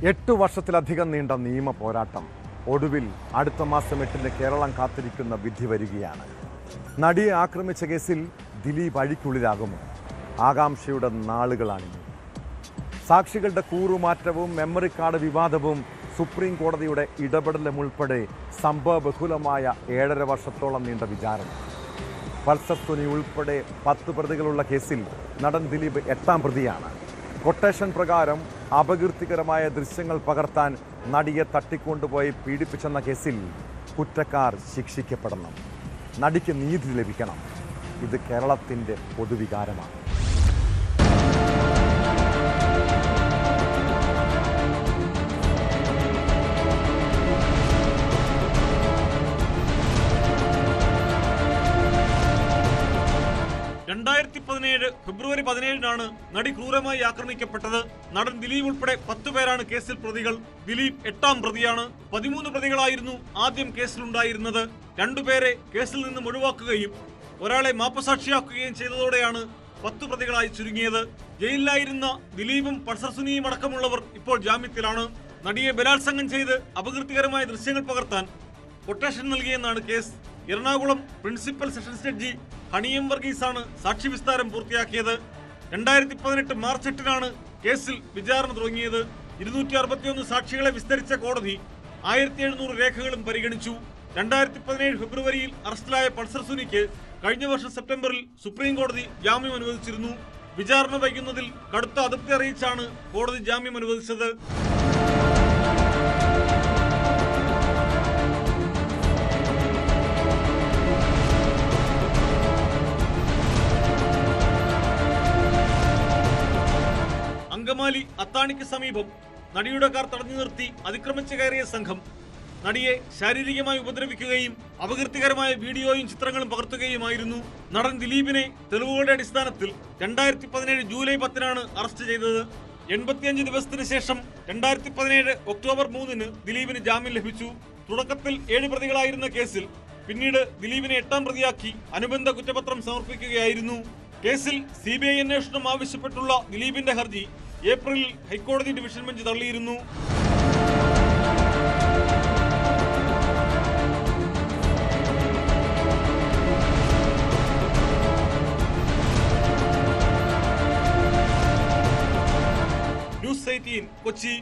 8 വർഷത്തിലധികം നീണ്ട നിയമ പോരാട്ടം ഒടുവിൽ അടുത്ത മാസം 8-ന് കേരളം കാത്തിരിക്കുന്ന വിധി വരികയാണ്. നടിയെ ആക്രമിച്ച കേസിൽ ദിലീപ് അഴിക്കുള്ളിലാകുമോ? ആകാംക്ഷയുടെ നാളുകളാണിനി. സാക്ഷികളുടെ കൂറുമാറ്റവും മെമ്മറി കാർഡ് വിവാദവും സുപ്രീം കോടതിയുടെ ഇടപെടലും ഉൾപ്പെടെ സംഭവബഹുലമായ 7.5 വർഷത്തോളം നീണ്ട വിചാരണ. പൾസർ സുനി ഉൾപ്പെടെ 10 പ്രതികളുള്ള കേസിൽ നടൻ ദിലീപ് 8ാം പ്രതിയാണ്. കൊട്ടേഷൻ പ്രകാരം അപകീർത്തികരമായ ദൃശ്യങ്ങൾ പകർത്താൻ നടിയെ തട്ടിക്കൊണ്ടുപോയി പീഡിപ്പിച്ചെന്ന കേസിൽ കുറ്റക്കാർ ശിക്ഷിക്കപ്പെടണം. നടിക്ക് നീതി ലഭിക്കണം. ഇത് കേരളത്തിൻ്റെ പൊതുവികാരമാണ്. ഫെബ്രുവരി 17-നാണ് നടി ക്രൂരമായി ആക്രമിക്കപ്പെട്ടത്. നടൻ ദിലീപ് ഉൾപ്പെടെ 10 പേരാണ് കേസിൽ പ്രതികൾ. ദിലീപ് 8ാം പ്രതിയാണ്. 13 പ്രതികളായിരുന്നു ആദ്യം കേസിലുണ്ടായിരുന്നത്. 2 പേരെ കേസിൽ നിന്നും ഒഴിവാക്കുകയും ഒരാളെ മാപ്പസാക്ഷിയാക്കുകയും ചെയ്തതോടെയാണ് 10 പ്രതികളായി ചുരുങ്ങിയത്. ജയിലിലായിരുന്ന ദിലീപും പൾസർ സുനിയും അടക്കമുള്ളവർ ഇപ്പോൾ ജാമ്യത്തിലാണ്. നടിയെ ബലാത്സംഗം ചെയ്ത് അപകീർത്തികരമായ ദൃശ്യങ്ങൾ പകർത്താൻ കൊട്ടേഷൻ നൽകിയെന്നാണ് കേസ്. Ernakulam principal sessions judge Honey M വർഗീസാണ് സാക്ഷി വിസ്താരം പൂർത്തിയാക്കിയത്. 2018 മാർച്ച് 8-നാണ് കേസിൽ വിചാരണ തുടങ്ങിയത്. 261 സാക്ഷികളെ വിസ്തരിച്ച കോടതി 1700 രേഖകളും പരിഗണിച്ചു. 2017 ഫെബ്രുവരിയിൽ അറസ്റ്റിലായ പൾസർ സുനിക്ക് കഴിഞ്ഞ വർഷം സെപ്റ്റംബറിൽ സുപ്രീം കോടതി ജാമ്യം അനുവദിച്ചിരുന്നു. വിചാരണ വൈകുന്നതിൽ കടുത്ത അതൃപ്തി അറിയിച്ചാണ് കോടതി ജാമ്യം അനുവദിച്ചത്. അങ്കമാലി അത്താണിക്ക് സമീപം നടിയുടെ കാർ തടഞ്ഞു നിർത്തി അതിക്രമിച്ചു കയറിയ സംഘം നടിയെ ശാരീരികമായി ഉപദ്രവിക്കുകയും അപകീർത്തികരമായ വീഡിയോയും ചിത്രങ്ങളും പകർത്തുകയുമായിരുന്നു. നടൻ ദിലീപിനെ തെളിവുകളുടെ അടിസ്ഥാനത്തിൽ 2017 ജൂലൈ 10-നാണ് അറസ്റ്റ് ചെയ്തത്. 85 ദിവസത്തിന് ശേഷം 2017 ഒക്ടോബർ 3-ന് ദിലീപിന് ജാമ്യം ലഭിച്ചു. തുടക്കത്തിൽ 7 പ്രതികളായിരുന്ന കേസിൽ പിന്നീട് ദിലീപിനെ 8ാം പ്രതിയാക്കി അനുബന്ധ കുറ്റപത്രം സമർപ്പിക്കുകയായിരുന്നു. കേസിൽ CBI അന്വേഷണം ആവശ്യപ്പെട്ടുള്ള ദിലീപിന്റെ ഹർജി ഏപ്രിലിൽ ഹൈക്കോടതി ഡിവിഷൻ ബെഞ്ച് തള്ളിയിരുന്നു. ന്യൂസ് 18 കൊച്ചി.